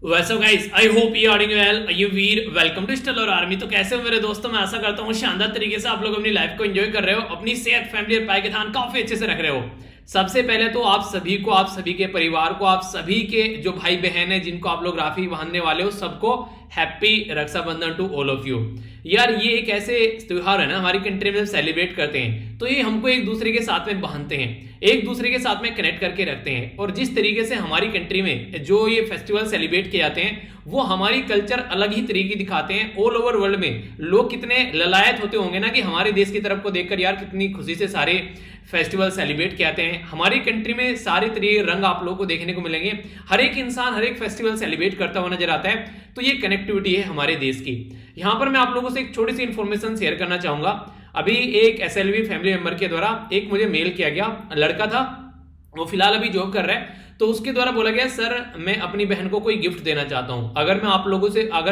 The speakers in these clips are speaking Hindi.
वैसे guys I hope you are doing well. You were welcome to stellar army. तो कैसे हो मेरे दोस्तों, मैं आशा करता हूँ शानदार तरीके से आप लोग अपनी लाइफ को एंजॉय कर रहे हो, अपनी सेहत फैमिली और पाई के ध्यान काफी अच्छे से रख रहे हो। सबसे पहले तो आप सभी को, आप सभी के परिवार को, आप सभी के जो भाई बहन है जिनको आप लोग राखी बांधने वाले हो, सबको happy Rakshabandhan to all of you. यार ये एक ऐसे त्योहार है ना हमारी कंट्री में सेलिब्रेट करते हैं, तो ये हमको एक दूसरे के साथ में बांधते हैं, एक दूसरे के साथ में कनेक्ट करके रखते हैं। और जिस तरीके से हमारी कंट्री में जो ये फेस्टिवल सेलिब्रेट किए जाते हैं वो हमारी कल्चर अलग ही तरीके दिखाते हैं। ऑल ओवर वर्ल्ड में लोग कितने ललायत होते होंगे ना कि हमारे देश की तरफ को देखकर यार कितनी खुशी से सारे फेस्टिवल सेलिब्रेट किए जाते हैं। हमारी कंट्री में सारे तरीके रंग आप लोगों को देखने को मिलेंगे, हर एक इंसान हर एक फेस्टिवल सेलिब्रेट करता हुआ नजर आता है। तो ये कनेक्टिविटी है हमारे देश की। यहां पर मैं आप लोगों से एक छोटी सी इंफॉर्मेशन शेयर करना चाहूंगा। अभी एक एसएलवी फैमिली मेंबर के द्वारा एक मुझे मेल किया गया, लड़का था वो फिलहाल अभी जॉब कर रहा है, तो उसके द्वारा बोला गया सर मैं अपनी बहन को कोई गिफ्ट देना चाहता हूं। अगर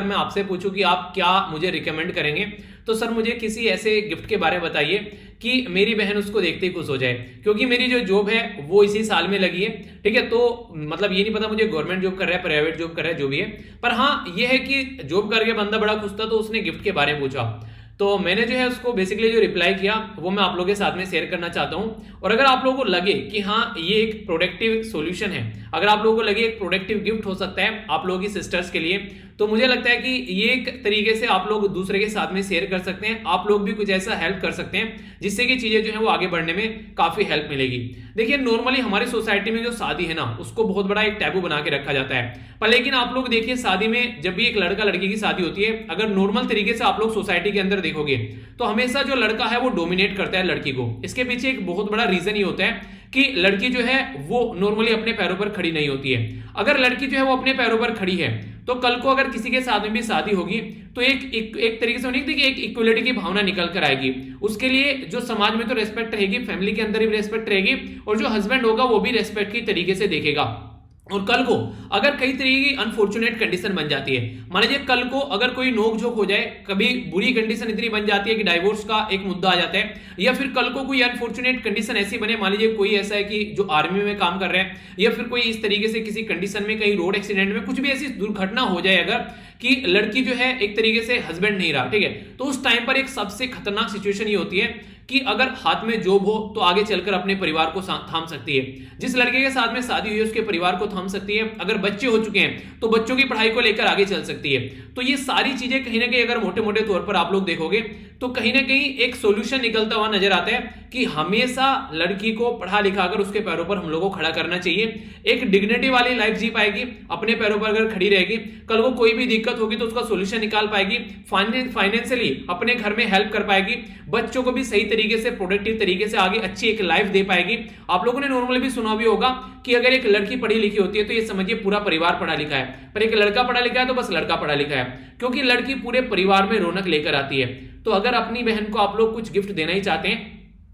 मैं आपसे पूछूं कि आप क्या मुझे रिकमेंड करेंगे, तो सर मुझे किसी ऐसे गिफ्ट के बारे में बताइए कि मेरी बहन उसको देखते ही खुश हो जाए, क्योंकि मेरी जो जॉब है वो इसी साल में लगी है। ठीक है, तो मतलब ये नहीं पता मुझे गवर्नमेंट जॉब कर रहा है प्राइवेट जॉब कर रहा है जो भी है, पर हाँ ये है कि जॉब करके बंदा बड़ा खुश था, तो उसने गिफ्ट के बारे में पूछा। तो मैंने जो है उसको बेसिकली जो रिप्लाई किया वो मैं आप लोगों के साथ में शेयर करना चाहता हूं। और अगर आप लोगों को लगे कि हाँ ये एक प्रोडक्टिव सॉल्यूशन है, अगर आप लोगों को लगे एक प्रोडक्टिव गिफ्ट हो सकता है आप लोगों की सिस्टर्स के लिए, तो मुझे लगता है कि ये एक तरीके से आप लोग दूसरे के साथ में शेयर कर सकते हैं, आप लोग भी कुछ ऐसा हेल्प कर सकते हैं जिससे कि चीजें जो है वो आगे बढ़ने में काफी हेल्प मिलेगी। देखिए नॉर्मली हमारी सोसाइटी में जो शादी है ना उसको बहुत बड़ा एक टैबू बना के रखा जाता है, पर लेकिन आप लोग देखिए शादी में जब भी एक लड़का लड़की की शादी होती है, अगर नॉर्मल तरीके से आप लोग सोसाइटी के अंदर देखोगे तो हमेशा जो लड़का है वो डोमिनेट करता है लड़की को। इसके पीछे एक बहुत बड़ा रीजन ये होता है कि लड़की जो है वो नॉर्मली अपने पैरों पर खड़ी नहीं होती है। अगर लड़की जो है वो अपने पैरों पर खड़ी है तो कल को अगर किसी के साथ में भी शादी होगी तो एक तरीके से नहीं थी कि एक इक्वलिटी की भावना निकल कर आएगी। उसके लिए जो समाज में तो रेस्पेक्ट रहेगी, फैमिली के अंदर भी रेस्पेक्ट रहेगी, और जो हस्बैंड होगा वो भी रेस्पेक्ट की तरीके से देखेगा। और कल को अगर कई तरीके की अनफॉर्चुनेट कंडीशन बन जाती है, मान लीजिए कल को अगर कोई नोकझोंक हो जाए, कभी बुरी कंडीशन इतनी बन जाती है कि डाइवोर्स का एक मुद्दा आ जाता है, या फिर कल को कोई अनफॉर्चुनेट कंडीशन ऐसी बने, मान लीजिए कोई ऐसा है कि जो आर्मी में काम कर रहे हैं, या फिर कोई इस तरीके से किसी कंडीशन में कहीं रोड एक्सीडेंट में कुछ भी ऐसी दुर्घटना हो जाए अगर कि लड़की जो है एक तरीके से हस्बैंड नहीं रहा, ठीक है, तो उस टाइम पर एक सबसे खतरनाक सिचुएशन ये होती है कि अगर हाथ में जॉब हो तो आगे चलकर अपने परिवार को थाम सकती है। जिस लड़के के साथ में शादी हुई है उसके परिवार को थाम सकती है, अगर बच्चे हो चुके हैं तो बच्चों की पढ़ाई को लेकर आगे चल सकती है। तो ये सारी चीजें कहीं ना कहीं अगर मोटे मोटे तौर पर आप लोग देखोगे तो कहीं ना कहीं एक सोल्यूशन निकलता हुआ नजर आता है कि हमेशा लड़की को पढ़ा लिखा कर उसके पैरों पर हम लोगों को खड़ा करना चाहिए। एक डिग्निटी वाली लाइफ जी पाएगी, अपने पैरों पर अगर खड़ी रहेगी, कल को कोई भी दिक्कत होगी तो उसका सोल्यूशन निकाल पाएगी, फाइनेंशियली अपने घर में हेल्प कर पाएगी, बच्चों को भी सही तरीके से प्रोडक्टिव तरीके से आगे अच्छी एक लाइफ दे पाएगी। आप लोगों ने नॉर्मली भी सुना भी होगा कि अगर एक लड़की पढ़ी लिखी होती है तो ये समझिए पूरा परिवार पढ़ा लिखा है, पर एक लड़का पढ़ा लिखा है तो बस लड़का पढ़ा लिखा है, क्योंकि लड़की पूरे परिवार में रौनक लेकर आती है। तो अगर अपनी बहन को आप लोग कुछ गिफ्ट देना ही चाहते हैं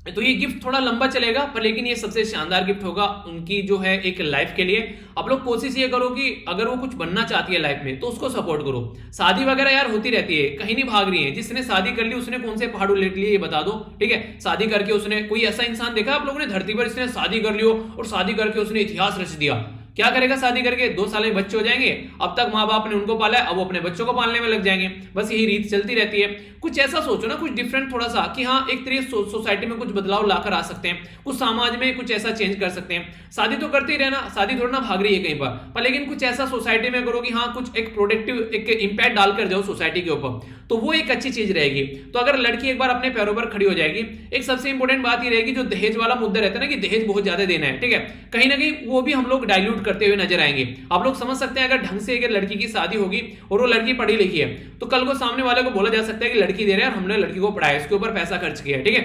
तो ये गिफ्ट थोड़ा लंबा चलेगा, पर लेकिन ये सबसे शानदार गिफ्ट होगा उनकी जो है एक लाइफ के लिए। आप लोग कोशिश ये करो कि अगर वो कुछ बनना चाहती है लाइफ में तो उसको सपोर्ट करो। शादी वगैरह यार होती रहती है, कहीं नहीं भाग रही है। जिसने शादी कर ली उसने कौन से पहाड़ उलट लिए ये बता दो, ठीक है। शादी करके उसने कोई ऐसा इंसान देखा आप लोगों ने धरती पर जिसने शादी कर लियो और शादी करके उसने इतिहास रच दिया? क्या करेगा शादी करके? 2 साल में बच्चे हो जाएंगे, अब तक माँ बाप ने उनको पाला है, अब वो अपने बच्चों को पालने में लग जाएंगे। बस यही रीत चलती रहती है। कुछ ऐसा सोचो ना, कुछ डिफरेंट थोड़ा सा, कि हाँ एक तरीके सोसाइटी में कुछ बदलाव लाकर आ सकते हैं, कुछ समाज में कुछ ऐसा चेंज कर सकते हैं। शादी तो करते ही रहना, शादी थोड़ा ना भाग रही है कहीं पर लेकिन कुछ ऐसा सोसाइटी में करो कि हाँ कुछ एक प्रोडक्टिव एक इंपैक्ट डालकर जाओ सोसाइटी के ऊपर, तो वो एक अच्छी चीज रहेगी। तो अगर लड़की एक बार अपने पैरों पर खड़ी हो जाएगी, एक सबसे इंपॉर्टेंट बात ये रहेगी, जो दहेज वाला मुद्दा रहता है ना कि दहेज बहुत ज्यादा देना है, ठीक है, कहीं ना कहीं वो भी हम लोग डाइल्यूट करते हुए नजर आएंगे। आप लोग समझ सकते हैं अगर ढंग से अगर लड़की की शादी होगी और वो लड़की पढ़ी लिखी है तो कल को सामने वाले को बोला जा सकता है कि लड़की दे रहे हैं और हमने लड़की को पढ़ाया, इसके ऊपर पैसा खर्च किया है, ठीक है,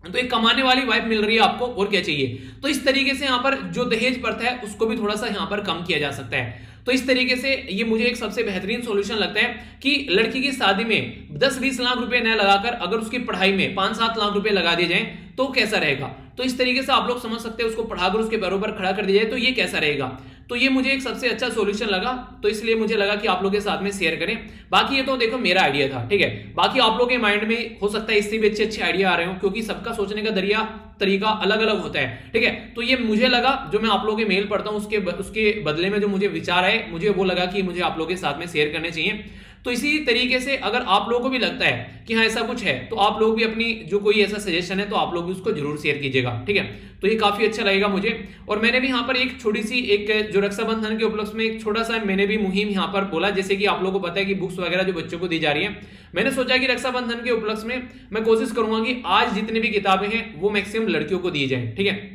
तो एक कमाने वाली वाइफ मिल रही है आपको, और क्या चाहिए। तो इस तरीके से यहाँ पर जो दहेज प्रथा है उसको भी थोड़ा सा यहाँ पर कम किया जा सकता है। तो इस तरीके से ये मुझे एक सबसे बेहतरीन सॉल्यूशन लगता है कि लड़की की शादी में 10-20 लाख रुपए न लगाकर अगर उसकी पढ़ाई में 5-7 लाख रुपए लगा दिए जाएं तो कैसा रहेगा। तो इस तरीके से आप लोग समझ सकते हैं, उसको पढ़ाकर उसके पैरों पर खड़ा कर दिया जाए तो ये कैसा रहेगा। तो तो ये मुझे एक सबसे अच्छा सॉल्यूशन लगा, तो इसलिए मुझे लगा कि आप लोगों के साथ में शेयर करें। बाकी ये तो देखो मेरा आइडिया था, ठीक है। बाकी आप लोगों के माइंड में हो सकता है इससे भी अच्छे अच्छे आइडिया आ रहे हो, क्योंकि सबका सोचने का तरीका अलग अलग होता है, ठीक है। तो ये मुझे लगा, जो मैं आप लोगों के मेल पढ़ता हूं उसके बदले में जो मुझे विचार आए, मुझे वो लगा कि मुझे आप लोगों के साथ में शेयर करने चाहिए। तो इसी तरीके से अगर आप लोगों को भी लगता है कि हाँ ऐसा कुछ है, तो आप लोग भी अपनी जो कोई ऐसा सजेशन है तो आप लोग भी उसको जरूर शेयर कीजिएगा, ठीक है। तो ये काफी अच्छा लगेगा मुझे। और मैंने भी यहाँ पर एक छोटी सी एक जो रक्षाबंधन के उपलक्ष्य में एक छोटा सा मैंने भी मुहिम यहाँ पर बोला, जैसे कि आप लोगों को पता है कि बुक्स वगैरह जो बच्चों को दी जा रही है, मैंने सोचा कि रक्षाबंधन के उपलक्ष्य में मैं कोशिश करूंगा कि आज जितनी भी किताबें हैं वो मैक्सिमम लड़कियों को दी जाए, ठीक है।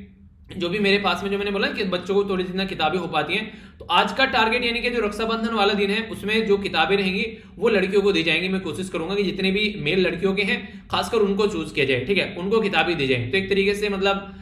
जो भी मेरे पास में, जो मैंने बोला कि बच्चों को थोड़ी जितना किताबें हो पाती हैं, तो आज का टारगेट यानी कि जो रक्षाबंधन वाला दिन है उसमें जो किताबें रहेंगी वो लड़कियों को दी जाएंगी। मैं कोशिश करूंगा कि जितने भी मेल लड़कियों के हैं खासकर उनको चूज किया जाए, ठीक है, उनको किताबें दी जाए। तो एक तरीके से मतलब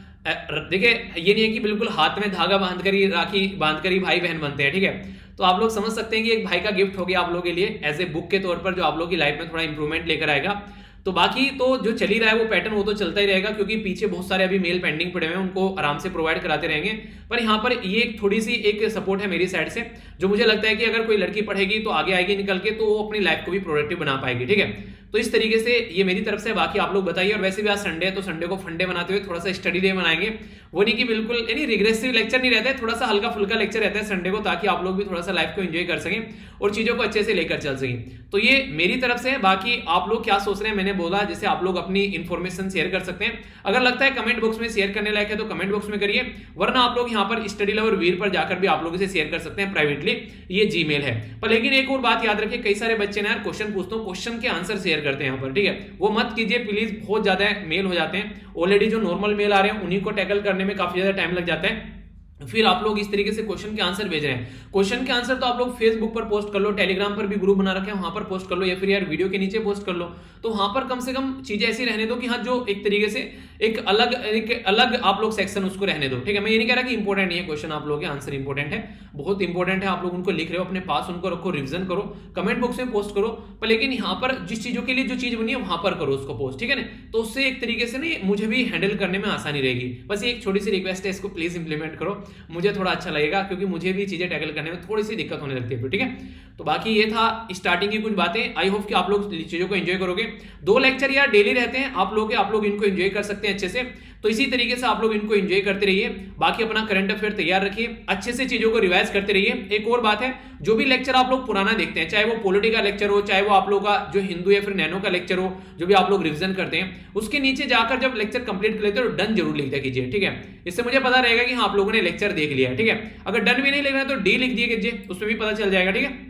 देखिए ये नहीं है कि बिल्कुल हाथ में धागा बांध कर ही, राखी बांध कर ही भाई बहन बनते हैं, ठीक है। तो आप लोग समझ सकते हैं कि एक भाई का गिफ्ट हो गया आप लोगों के लिए एज ए बुक के तौर पर, जो आप लोगों की लाइफ में थोड़ा इंप्रूवमेंट लेकर आएगा। तो बाकी तो जो चल ही रहा है वो पैटर्न वो तो चलता ही रहेगा, क्योंकि पीछे बहुत सारे अभी मेल पेंडिंग पड़े हुए हैं, उनको आराम से प्रोवाइड कराते रहेंगे। पर यहाँ पर ये एक थोड़ी सी एक सपोर्ट है मेरी साइड से, जो मुझे लगता है कि अगर कोई लड़की पढ़ेगी तो आगे आएगी निकल के, तो वो अपनी लाइफ को भी प्रोडक्टिव बना पाएगी, ठीक है। तो इस तरीके से ये मेरी तरफ से, बाकी आप लोग बताइए। और वैसे भी आज संडे है, तो संडे को फंडे बनाते हुए थोड़ा सा स्टडी डे बनाएंगे। वो नहीं कि बिल्कुल यानी रिग्रेसिव लेक्चर नहीं रहता है, थोड़ा सा हल्का फुल्का लेक्चर रहता है संडे को, ताकि आप लोग भी थोड़ा सा लाइफ को एंजॉय कर सकें और चीजों को अच्छे से लेकर चल सकें। तो ये मेरी तरफ से है। बाकी आप लोग क्या सोच रहे हैं, मैंने बोला जैसे आप लोग अपनी इंफॉर्मेशन शेयर कर सकते हैं। अगर लगता है कमेंट बॉक्स में शेयर करने लायक है तो कमेंट बॉक्स में करिए, वरना आप लोग यहाँ पर स्टडी लवर वीर पर जाकर भी आप लोगों से शेयर कर सकते हैं प्राइवेटली, ये जीमेल है। पर लेकिन एक और बात याद रखिए, कई सारे बच्चे ना यार क्वेश्चन पूछते हो, क्वेश्चन के आंसर शेयर करते हैं यहाँ पर, ठीक है। वो मत कीजिए प्लीज, बहुत ज्यादा मेल हो जाते हैं ऑलरेडी, जो नॉर्मल मेल आ रहे हैं उन्हीं को टैकल करने में काफी ज्यादा टाइम लग जाता है। फिर आप लोग इस तरीके से क्वेश्चन के आंसर भेज रहे हैं। क्वेश्चन के आंसर तो आप लोग फेसबुक पर पोस्ट कर लो, टेलीग्राम पर भी ग्रुप बना रखे हैं वहां पर पोस्ट कर लो, या फिर यार वीडियो के नीचे पोस्ट कर लो। तो वहां पर कम से कम चीजें ऐसी रहने दो कि हाँ जो एक तरीके से एक अलग आप लोग सेक्शन उसको रहने दो, ठीक है। मैं ये नहीं कह रहा कि इंपॉर्टेंट नहीं है क्वेश्चन, आप लोगों के आंसर इंपॉर्टेंट है, बहुत इंपॉर्टेंट है। आप लोग उनको लिख रहे हो अपने पास, उनको रखो, रिविजन करो, कमेंट बॉक्स में पोस्ट करो। पर लेकिन यहाँ पर जिस चीजों के लिए जो चीज बनी है वहां पर करो उसको पोस्ट, ठीक है ना। तो उससे एक तरीके से ना मुझे भी हैंडल करने में आसानी रहेगी। बस एक छोटी सी रिक्वेस्ट है, इसको प्लीज इंप्लीमेंट करो, मुझे थोड़ा अच्छा लगेगा, क्योंकि मुझे भी चीजें टैकल करने में थोड़ी सी दिक्कत होने लगती है, ठीक है। तो बाकी ये था स्टार्टिंग की कुछ बातें। आई होप कि आप लोग चीजों को एंजॉय करोगे। 2 लेक्चर यार डेली रहते हैं आप लोग इनको एंजॉय कर सकते हैं अच्छे से। तो इसी तरीके से आप लोग इनको एंजॉय करते रहिए। बाकी अपना करंट अफेयर तैयार रखिए, अच्छे से चीजों को रिवाइज करते रहिए। एक और बात है, जो भी लेक्चर आप लोग पुराना देखते हैं, चाहे वो पॉलिटी का लेक्चर हो, चाहे वो आप लोग का जो हिंदू या फिर नैनो का लेक्चर हो, जो भी आप लोग रिवीजन करते हैं, उसके नीचे जाकर जब लेक्चर कंप्लीट कर लेते हो डन जरूर लिख दिया कीजिए, ठीक है। इससे मुझे पता रहेगा कि हाँ आप लोगों ने लेक्चर देख लिया है, ठीक है। अगर डन भी नहीं लिख रहे हैं तो डी लिख दिए कीजिए, उसमें भी पता चल जाएगा, ठीक है,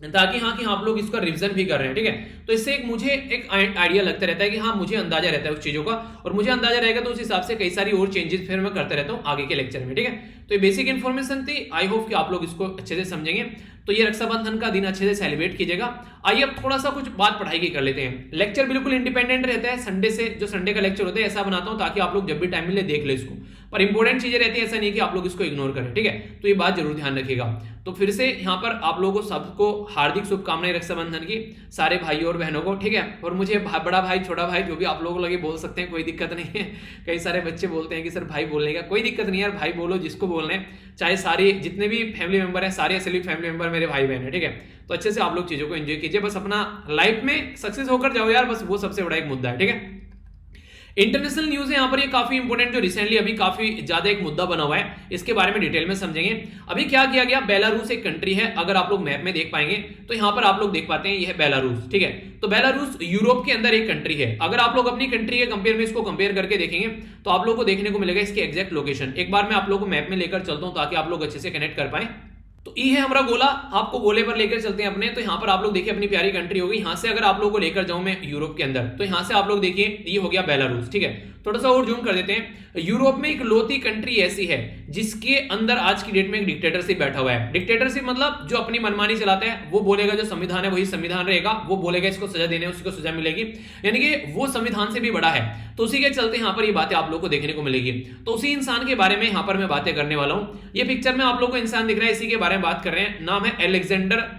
ताकि हाँ कि आप लोग इसका रिवीजन भी कर रहे हैं, ठीक है। तो इससे मुझे एक आइडिया लगता रहता है कि हाँ मुझे अंदाजा रहता है उस चीजों का, और मुझे अंदाजा रहेगा तो उस हिसाब से कई सारी और चेंजेस फिर मैं करते रहता हूँ आगे के लेक्चर में, ठीक है। तो ये बेसिक इन्फॉर्मेशन थी, आई होप कि आप लोग इसको अच्छे से समझेंगे। तो ये रक्षाबंधन का दिन अच्छे से सेलिब्रेट कीजिएगा। आइए अब थोड़ा सा कुछ बात पढ़ाई की कर लेते हैं। लेक्चर बिल्कुल इंडिपेंडेंट रहता है संडे से, जो संडे का लेक्चर होता है ऐसा बनाता हूं ताकि आप लोग जब भी टाइम मिले देख ले इसको, पर इंपॉर्टेंट चीजें रहती है, ऐसा नहीं कि आप लोग इसको इग्नोर करें, ठीक है। तो ये बात जरूर ध्यान रखिएगा। तो फिर से यहाँ पर आप लोगों को सबको हार्दिक शुभकामनाएं रक्षाबंधन की, सारे भाइयों और बहनों को, ठीक है। और मुझे बड़ा भाई छोटा भाई जो भी आप लोगों लगे बोल सकते हैं, कोई दिक्कत नहीं है। कई सारे बच्चे बोलते हैं कि सर भाई बोलने का, कोई दिक्कत नहीं यार, भाई बोलो जिसको बोलना है, चाहे सारे जितने भी फैमिली मेंबर है सारे असली फैमिली मेंबर मेरे भाई बहन है, ठीक है। तो अच्छे से आप लोग चीजों को एंजॉय कीजिए, बस अपना लाइफ में सक्सेस होकर जाओ यार, बस वो सबसे बड़ा एक मुद्दा है, ठीक है। इंटरनेशनल न्यूज है यहाँ पर, ये काफी इंपोर्टेंट, जो रिसेंटली अभी काफी ज्यादा एक मुद्दा बना हुआ है, इसके बारे में डिटेल में समझेंगे। अभी क्या किया गया, बेलारूस एक कंट्री है, अगर आप लोग मैप में देख पाएंगे तो यहाँ पर आप लोग देख पाते हैं, यह है बेलारूस, ठीक है। तो बेलारूस यूरोप के अंदर एक कंट्री है। अगर आप लोग अपनी कंट्री के कंपेयर में इसको कंपेयर करके देखेंगे तो आप लोग को देखने को मिलेगा इसकी एग्जैक्ट लोकेशन। एक बार मैं आप लोग को मैप में लेकर चलता हूं ताकि आप लोग अच्छे से कनेक्ट कर पाए। तो ये है हमारा गोला, आपको गोले पर लेकर चलते हैं अपने। तो यहाँ पर आप लोग देखिए अपनी प्यारी कंट्री होगी, यहाँ से अगर आप लोगों को लेकर जाऊं मैं यूरोप के अंदर, तो यहाँ से आप लोग देखिए ये हो गया बेलारूस, ठीक है। थोड़ा सा और जूम कर देते हैं। यूरोप में एक लौती कंट्री ऐसी है जिसके अंदर आज की डेट में एक डिक्टेटरशिप बैठा हुआ है। डिक्टेटरशिप मतलब जो अपनी मनमानी चलाता है, वो बोलेगा जो संविधान है वही संविधान रहेगा, वो बोलेगा इसको सजा देने उसको सजा मिलेगी, यानी कि वो संविधान से भी बड़ा है। तो उसी के चलते यहाँ पर ये बातें आप लोग को देखने को मिलेगी। तो उसी इंसान के बारे में यहाँ पर मैं बातें करने वाला हूँ। ये पिक्चर में आप लोग को इंसान दिख रहा है, इसी के बारे में बात कर रहे हैं। नाम है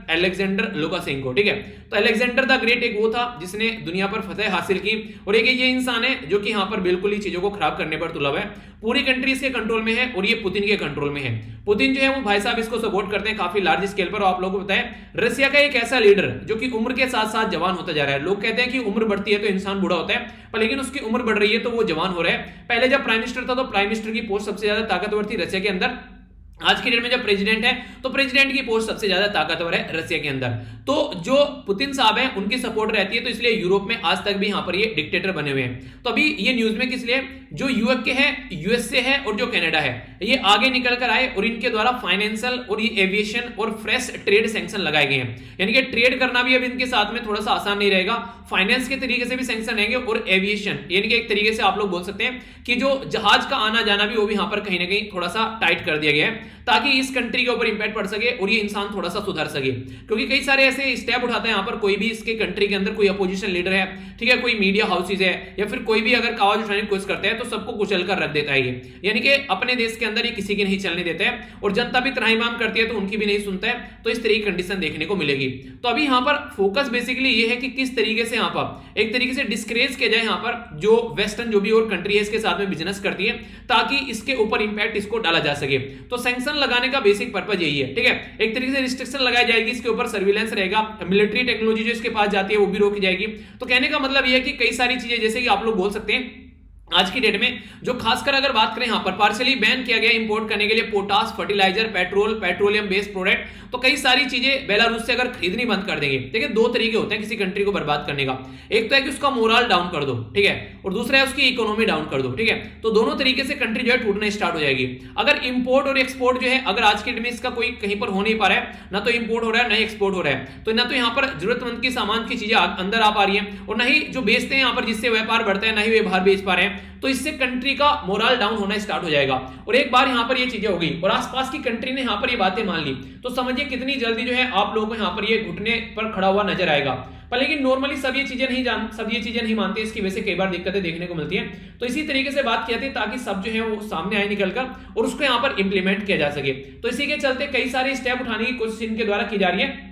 अलेक्जेंडर लुकाशेंको, ठीक है। तो अलेक्जेंडर द ग्रेट एक वो था जिसने दुनिया पर फतेह हासिल की, और एक ये इंसान है जो कि यहाँ पर बिल्कुल ही चीजों को खराब करने पर तुला हुआ है। पूरी कंट्री इसके कंट्रोल में है और ये पुतिन के कंट्रोल में है। पुतिन जो है वो भाई साहब इसको सपोर्ट करते हैं काफी लार्ज स्केल पर। आप लोगों को बताएं, रशिया का एक ऐसा लीडर जो कि उम्र के साथ साथ जवान होता जा रहा है। लोग कहते हैं कि उम्र बढ़ती है तो इंसान बूढ़ा होता है, पर लेकिन उसकी उम्र बढ़ रही है तो वो जवान हो रहा है। पहले जब प्राइम मिनिस्टर था तो प्राइम मिनिस्टर की पोस्ट सबसे ज्यादा ताकतवर थी रशिया के अंदर। आज की डेट में जब प्रेसिडेंट है तो प्रेसिडेंट की पोस्ट सबसे ज्यादा ताकतवर है रशिया के अंदर। तो जो पुतिन साहब हैं उनकी सपोर्ट रहती है, तो इसलिए यूरोप में आज तक भी यहां पर ये डिक्टेटर बने हुए हैं। तो अभी ये न्यूज में किस लिए, जो यूएस के है, यूएसए है और जो कनाडा है, ये आगे निकल कर आए और इनके द्वारा फाइनेंशियल और ये एविएशन और फ्रेश ट्रेड सैंक्शन लगाए गए हैं। यानी कि ट्रेड करना भी अब इनके साथ में थोड़ा सा आसान नहीं रहेगा। फाइनेंस के तरीके से भी सैंक्शन रहेंगे और एविएशन यानी कि एक तरीके से आप लोग बोल सकते हैं कि जो जहाज का आना जाना भी वो भी यहां पर कहीं ना कहीं थोड़ा सा टाइट कर दिया गया है, ताकि इस कंट्री के ऊपर इंपैक्ट पड़ सके और ये इंसान थोड़ा सा सुधर सके। क्योंकि कई सारे ऐसे स्टेप उठाते हैं यहां पर, कोई भी इसके कंट्री के अंदर कोई अपोजिशन लीडर है, ठीक है, कोई मीडिया हाउसेज है या फिर कोई भी अगर आवाज उठाने की कोशिश करते हैं तो सबको कुचल कर रख देता है ये। यानी कि अपने देश के अंदर ये किसी की नहीं चलने देता है और जनता भी त्राहिमाम करती है तो उनकी भी नहीं सुनता है। तो इस तरह की कंडीशन देखने को मिलेगी। तो अभी यहां पर फोकस बेसिकली ये है कि किस तरीके से यहां पर एक तरीके से डिस्करेज किया जाए यहां पर जो वेस्टर्न जो भी और कंट्री है इसके साथ में बिजनेस करती है, ताकि इसके ऊपर इंपैक्ट इसको डाला जा सके। तो सैंक्शन लगाने का बेसिक पर्पज यही है, ठीक है। एक तरीके से रिस्ट्रिक्शन लगाई जाएगी, इसके ऊपर सर्विलेंस रहेगा, मिलिट्री टेक्नोलॉजी जो इसके पास जाती है वो भी रोकी जाएगी। तो कहने का मतलब यह है कि कई सारी चीजें, जैसे कि आप लोग बोल सकते हैं आज की डेट में जो खासकर अगर बात करें यहां पर पार्शियली बैन किया गया इंपोर्ट करने के लिए potash, fertiliser, petrol, petroleum based product. तो कई सारी चीजें बेलारूस से अगर खरीदनी बंद कर देंगे, ठीक है, दो तरीके होते हैं किसी कंट्री को बर्बाद करने का। एक तो है कि उसका मोरल डाउन कर दो, ठीक है, और दूसरा है उसकी इकोनॉमी डाउन कर दो, ठीक है। तो दोनों तरीके से कंट्री जो है टूटना स्टार्ट हो जाएगी। अगर इंपोर्ट और एक्सपोर्ट जो है अगर आज की डेट में इसका कोई कहीं पर हो नहीं पा रहा है, ना तो इंपोर्ट हो रहा है ना एक्सपोर्ट हो रहा है, तो ना तो यहां पर जरूरतमंद की सामान की चीजें अंदर आ पा रही है और ना ही जो बेचते हैं यहां पर जिससे व्यापार बढ़ता है ना ही वे बाहर बेच पा रहे हैं। तो इससे कंट्री का मोरल डाउन होना स्टार्ट हो जाएगा। और एक बार यहां पर ये चीजें हो गई और आसपास की कंट्री ने यहां पर ये बातें मान ली, तो समझिए कितनी जल्दी जो है आप लोगों को यहां पर ये घुटने पर खड़ा हुआ नजर आएगा। पर लेकिन नॉर्मली सब ये चीजें नहीं मानते, इसकी वजह से कई बार दिक्कतें देखने को मिलती हैं। तो इसी तरीके से बात की जाती है ताकि सब जो है वो सामने आए निकलकर और उसको यहां पर इंप्लीमेंट किया जा सके। तो इसी के चलते कई सारे स्टेप उठाने की कोशिश इनके द्वारा की जा रही है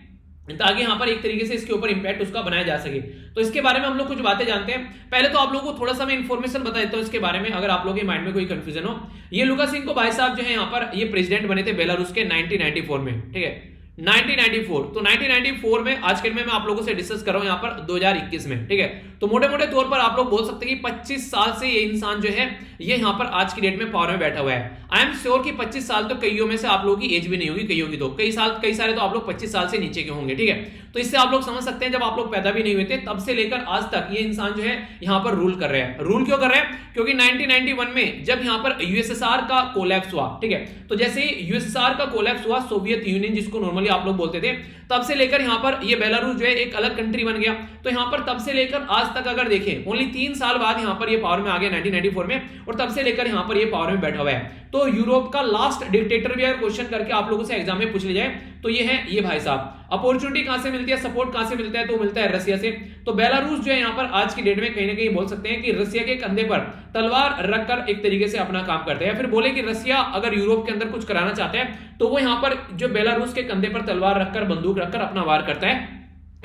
ताकि यहां पर एक तरीके से इसके ऊपर इंपैक्ट उसका बनाया जा सके। तो इसके बारे में हम लोग कुछ बातें जानते हैं। पहले तो आप लोगों को थोड़ा सा मैं इंफॉर्मेशन बता देता हूं इसके बारे में, अगर आप लोगों के माइंड में कोई कंफ्यूजन हो। ये लुकाशेंको भाई साहब जो है यहां पर ये प्रेसिडेंट बने थे बेलारूस के 1994 में, ठीक है, 1994। तो 1994 में आज के मैं आप लोगों से डिस्कस कर रहा हूं यहां पर 2021 में, ठीक है। तो मोटे मोटे तौर पर आप लोग बोल सकते हैं कि 25 साल से ये इंसान जो है ये यहां पर आज की डेट में पावर में बैठा हुआ है। आई एम श्योर कि 25 साल तो कईयों में से आप लोगों की एज भी नहीं होगी, कईयों की तो कई सारे तो आप लोग 25 साल से नीचे के होंगे, ठीक है। तो इससे आप लोग समझ सकते हैं जब आप लोग पैदा भी नहीं हुए थे तब से लेकर आज तक ये इंसान जो है यहां पर रूल कर रहे हैं। रूल क्यों कर रहे हैं? क्योंकि 1991 में जब यहां पर यूएसएसआर का कोलैप्स हुआ, ठीक है, तो जैसे ही यूएसएसआर का कोलैप्स हुआ, सोवियत यूनियन जिसको नॉर्मली आप लोग बोलते थे, तब से लेकर यहां पर ये बेलारूस जो है एक अलग कंट्री बन गया। तो यहां पर तब से लेकर आज तक अगर देखें ओनली 3 साल बाद यहां पर ये पावर में आ गया 1994 में, और तब से लेकर यहां पर ये पावर में बैठा हुआ है। तो यूरोप का लास्ट डिक्टेटर भी अगर क्वेश्चन करके आप लोगों से एग्जाम में पूछ लिया जाए तो ये है ये भाई साहब। अपॉर्चुनिटी कहां से मिलती है, सपोर्ट कहां से मिलता है, तो मिलता है रशिया से। तो बेलारूस जो है यहां पर आज की डेट में कहीं ना कहीं बोल सकते हैं कि रशिया के कंधे पर तलवार रखकर एक तरीके से अपना काम करता है, या फिर बोले कि रशिया अगर यूरोप के अंदर कुछ कराना चाहता है तो वो यहां पर जो बेलारूस के कंधे पर तलवार रखकर बंदूक रखकर अपना वार करता है,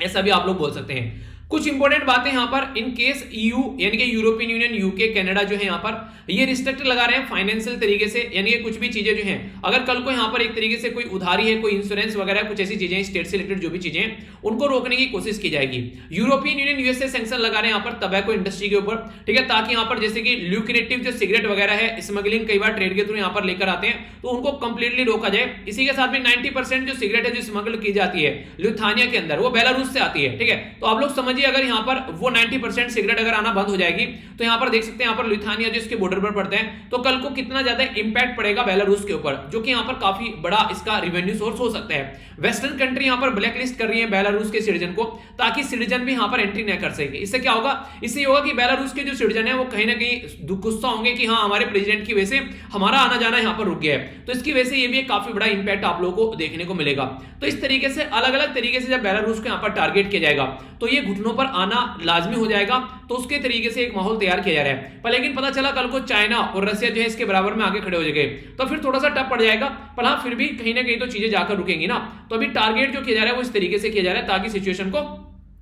ऐसा भी आप लोग बोल सकते हैं। कुछ इंपॉर्टेंट बातें यहां पर, इन केस ईयू यानी कि यूरोपियन यूनियन, यूके, कनाडा जो है यहां पर ये रिस्ट्रिक्ट लगा रहे हैं फाइनेंशियल तरीके से, यानी कि कुछ भी चीजें जो हैं अगर कल को यहां पर एक तरीके से कोई उधारी है, कोई इंश्योरेंस वगैरह कुछ ऐसी चीजें स्टेट से रिलेटेड जो भी चीजें हैं उनको रोकने की कोशिश की जाएगी। यूरोपियन यूनियन यूएसए सैंक्शन लगा रहे हैं यहां पर टबैको इंडस्ट्री के ऊपर, ठीक है, ताकि यहां पर जैसे कि ल्यूक्रेटिव जो सिगरेट वगैरह है, स्मगलिंग कई बार ट्रेड के थ्रू यहां पर लेकर आते हैं, तो उनको कंप्लीटली रोका जाए। इसी के साथ में 90% जो सिगरेट है जो स्मगल की जाती है लिथुआनिया के अंदर वो बेलारूस से आती है, ठीक है। तो आप लोग समझिए अगर यहां पर वो 90% सिगरेट अगर आना बंद हो जाएगी तो यहां पर देख सकते हैं यहां पर लिथुआनिया जो इसके बॉर्डर पर पड़ते हैं, तो कल को कितना ज्यादा इंपैक्ट पड़ेगा बेलारूस के ऊपर, जो कि यहां पर काफी बड़ा इसका रेवेन्यू सोर्स हो सकता है। वेस्टर्न कंट्री यहां पर ब्लैक लिस्ट कर रही है बेलारूस के सिटीजन को, ताकि सिटीजन भी यहां पर एंट्री न कर सके। इससे क्या होगा, इससे होगा कि बेलारूस के जो सिटीजन है वो कहीं ना कहीं गुस्सा होंगे कि हाँ हमारे प्रेसिडेंट की वजह से हमारा आना जाना यहां पर रुक गया है। तो इसकी वजह से ये भी एक काफी बड़ा इंपैक्ट आप लोगों को देखने को मिलेगा। तो इस तरीके से अलग अलग तरीके से जब बेलारूस को यहां पर टारगेट किया जाएगा तो ये घुटनों पर आना लाजमी हो जाएगा। तो उसके तरीके से एक माहौल तैयार किया जा रहा है। पर लेकिन पता चला कल को चाइना और रशिया जो है इसके बराबर में आगे खड़े हो जाएंगे तो फिर थोड़ा सा टफ पड़ जाएगा, पर हाँ फिर भी कहीं ना कहीं तो चीजें जाकर रुकेंगी ना। तो अभी टारगेट जो किया जा रहा है वो इस तरीके से किया जा रहा है ताकि सिचुएशन को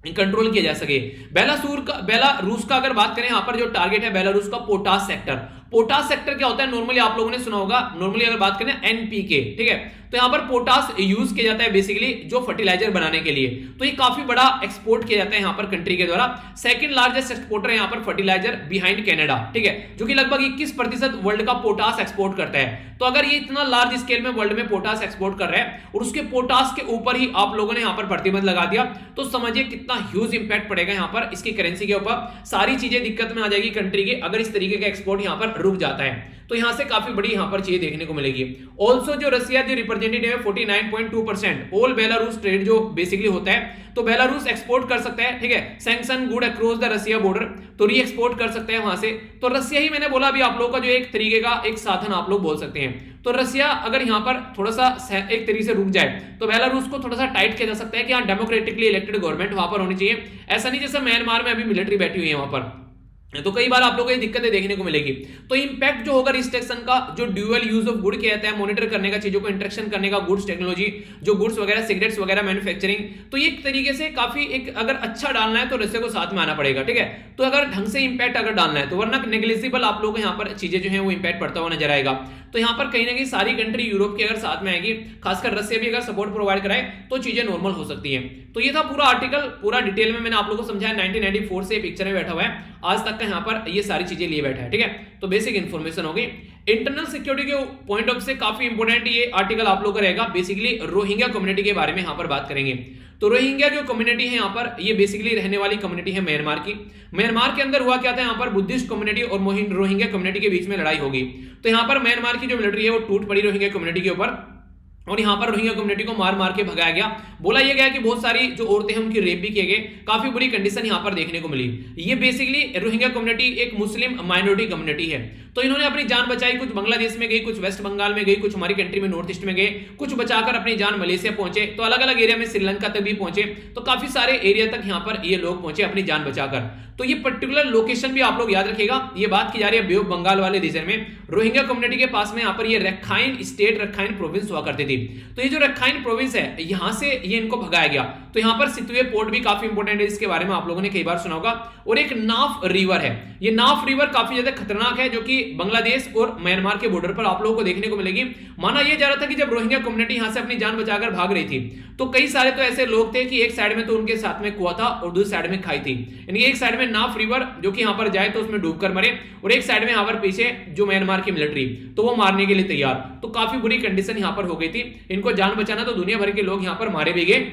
कंट्रोल किया जा सके। बेलारूस का अगर बात करें यहां पर जो टारगेट है बेलारूस का पोटाश सेक्टर। पोटाश सेक्टर क्या होता है, नॉर्मली आप लोगों ने सुना होगा, नॉर्मली अगर बात करें एनपीके, ठीक है, तो यहां पर पोटाश यूज किया जाता है बेसिकली जो फर्टिलाइजर बनाने के लिए। तो ये काफी बड़ा एक्सपोर्ट किया जाता है यहां पर कंट्री के द्वारा। सेकंड लार्जेस्ट एक्सपोर्टर है यहां पर फर्टिलाइजर बिहाइंड कनाडा, ठीक है, जो कि लगभग 21% वर्ल्ड का पोटाश एक्सपोर्ट करता है। तो अगर ये इतना लार्ज स्केल में वर्ल्ड में पोटाश एक्सपोर्ट कर रहा है और उसके पोटाश के ऊपर ही आप लोगों ने यहां पर प्रतिबंध लगा दिया, तो समझिए कितना ह्यूज इंपैक्ट पड़ेगा यहां पर इसकी करेंसी के ऊपर। सारी चीजें दिक्कत में आ जाएगी कंट्री की अगर इस तरीके का एक्सपोर्ट यहां पर रुक जाता है। तो यहां से काफी बड़ी यहां पर चीजें देखने को मिलेगी। ऑल्सो जो रशिया जो रिप्रेजेंटेटिव है 49.2% ऑल बेलारूस ट्रेड जो बेसिकली होता है, तो बेलारूस एक्सपोर्ट कर सकता है, ठीक है, sanction good across the Russia border, तो री एक्सपोर्ट कर सकते हैं वहां से। तो रशिया ही मैंने बोला अभी आप लोगों का जो एक तरीके का एक साधन आप लोग बोल सकते हैं। तो रशिया अगर यहां पर थोड़ा सा एक तरीके से रुक जाए तो बेलारूस को थोड़ा सा टाइट किया जा सकता है कि हाँ डेमोक्रेटिकली इलेक्टेड गवर्नमेंट वहां पर होनी चाहिए। ऐसा नहीं जैसे म्यांमार में अभी मिलिट्री बैठी हुई है वहां पर, तो कई बार आप लोगों को ये दिक्कतें देखने को मिलेगी। तो इंपैक्ट जो होगा रिस्ट्रिक्शन का, जो ड्यूअल यूज ऑफ गुड किया जाता है मॉनिटर करने का, चीजों को इंटरेक्शन करने का, गुड्स टेक्नोलॉजी जो गुड्स वगैरह सिगरेट्स वगैरह मैन्युफैक्चरिंग, तो ये एक तरीके से काफी एक अगर अच्छा डालना है तो रशिया को साथ में आना पड़ेगा, ठीक है। तो अगर ढंग से इंपैक्ट अगर डालना है तो, वरना नेग्लिजिबल आप लोगों को यहाँ पर चीजें जो है वो इंपैक्ट पड़ता हुआ नजर आएगा। तो यहाँ पर कहीं ना कहीं सारी कंट्री यूरोप की अगर साथ में आएगी, खासकर रशिया भी अगर सपोर्ट प्रोवाइड कराए तो चीजें नॉर्मल हो सकती है। तो ये था पूरा आर्टिकल, पूरा डिटेल में मैंने आप लोगों को समझाया। 1994 से पिक्चर में बैठा हुआ है, आज तक का यहाँ पर ये सारी चीजें लिए बैठा है, ठीक है। तो बेसिक इंफॉर्मेशन होगी। इंटरनल सिक्योरिटी के पॉइंट ऑफ से काफी इंपोर्टेंट ये आर्टिकल आप लोग का रहेगा। बेसिकली रोहिंग्या कम्युनिटी के बारे में यहाँ पर बात करेंगे। तो रोहिंग्या जो कम्युनिटी है यहाँ पर, ये बेसिकली रहने वाली कम्युनिटी है म्यांमार की। म्यांमार के अंदर हुआ क्या था, यहाँ पर बुद्धिस्ट कम्युनिटी और रोहिंग्या कम्युनिटी के बीच में लड़ाई होगी। तो यहाँ पर म्यांमार की जो मिलिट्री है वो टूट पड़ी रोहिंग्या कम्युनिटी के ऊपर, और यहाँ पर रोहिंग्या कम्युनिटी को मार मार के भगाया गया। बोला यह गया कि बहुत सारी जो औरतें हैं उनकी रेप भी किए गए। काफी बुरी कंडीशन यहाँ पर देखने को मिली। ये बेसिकली रोहिंग्या कम्युनिटी एक मुस्लिम माइनॉरिटी कम्युनिटी है। तो इन्होंने अपनी जान बचाई, कुछ बांग्लादेश में गई, कुछ वेस्ट बंगाल में गई, कुछ हमारी कंट्री में नॉर्थ ईस्ट में गए, कुछ बचाकर अपनी जान मलेशिया पहुंचे, तो अलग अलग एरिया में श्रीलंका तक भी पहुंचे। तो काफी सारे एरिया तक यहाँ पर ये लोग पहुंचे अपनी जान बचाकर। तो ये पर्टिकुलर लोकेशन भी आप लोग याद रखिएगा। ये बात की जा रही है बे ऑफ बंगाल वाले रीजन में, रोहिंग्या कम्युनिटी के पास में यहाँ पर ये रखाइन स्टेट, रखाइन प्रोविंस हुआ करती थी। तो ये जो रखाइन प्रोविंस है, यहां से ये इनको भगाया गया। तो यहाँ पर सितुए पोर्ट भी काफी इंपोर्टेंट है, इसके बारे में आप लोगों ने कई बार सुना होगा। और एक नाफ रिवर है, ये नाफ रिवर काफी ज्यादा खतरनाक है, जो कि बांग्लादेश और म्यांमार के बॉर्डर पर आप लोगों को देखने को मिलेगी। माना यह जा रहा था कि जब रोहिंग्या कम्युनिटी यहां से अपनी जान बचाकर भाग रही थी, तो कई सारे तो ऐसे लोग थे कि एक साइड में तो उनके साथ में कुआं था और दूसरी साइड में खाई थी। यानी एक साइड में नाफ रिवर जो कि यहां पर जाए तो उसमें डूबकर मरे, और एक साइड में यहां पर पीछे जो म्यांमार की मिलिट्री, तो वो मारने के लिए तैयार। तो काफी बुरी कंडीशन यहां पर हो गई थी। इनको जान बचाना तो दुनिया भर के लोग यहां पर मारे भी गए,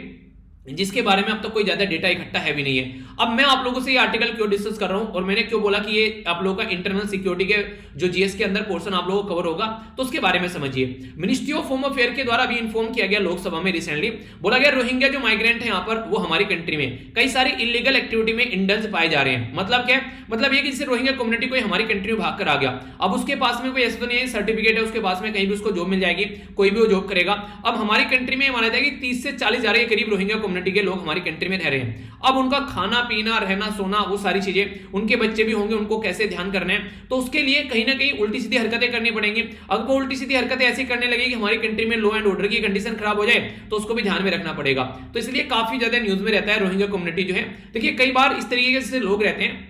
जिसके बारे में अब तक कोई ज्यादा डेटा इकट्ठा है भी नहीं है। अब मैं आप लोगों से ये आर्टिकल क्यों डिस्कस कर रहा हूं और मैंने क्यों बोला कि ये आप लोगों का इंटरनल सिक्योरिटी के जो जीएस के अंदर पोर्शन आप लोगों को कवर होगा, तो उसके बारे में समझिए। मिनिस्ट्री ऑफ होम अफेयर के द्वारा भी इन्फॉर्म किया गया लोकसभा में रिसेंटली, बोला गया रोहिंग्या जो माइग्रेंट है यहाँ पर, वो हमारी कंट्री में कई सारी इलीगल एक्टिविटी में इंडल्ज पाए जा रहे हैं। मतलब क्या, मतलब ये कि जैसे रोहिंग्या कम्युनिटी कोई हमारी कंट्री में भाग कर आ गया, अब उसके पास में कोई ऐसा तो नहीं है सर्टिफिकेट है उसके पास में, कहीं भी उसको जॉब मिल जाएगी, कोई भी वो जॉब करेगा। अब हमारी कंट्री में माना जाएगा 30 से 40 हजार के करीब रोहिंग्या कम्युनिटी के लोग हमारी कंट्री में रह रहे हैं। अब उनका खाना पीना रहना सोना वो सारी चीजें, उनके बच्चे भी होंगे, उनको कैसे ध्यान करना है, तो उसके लिए कहीं ना कहीं उल्टी सीधी हरकतें करनी पड़ेंगी। अगर वो उल्टी सीधी हरकतें ऐसी करने लगे कि हमारी कंट्री में लॉ एंड ऑर्डर की कंडीशन खराब हो जाए, तो उसको भी ध्यान में रखना पड़ेगा। तो इसलिए काफी ज्यादा न्यूज में रहता है रोहिंग्या कम्युनिटी जो है। देखिए कई बार इस तरीके से लोग रहते हैं,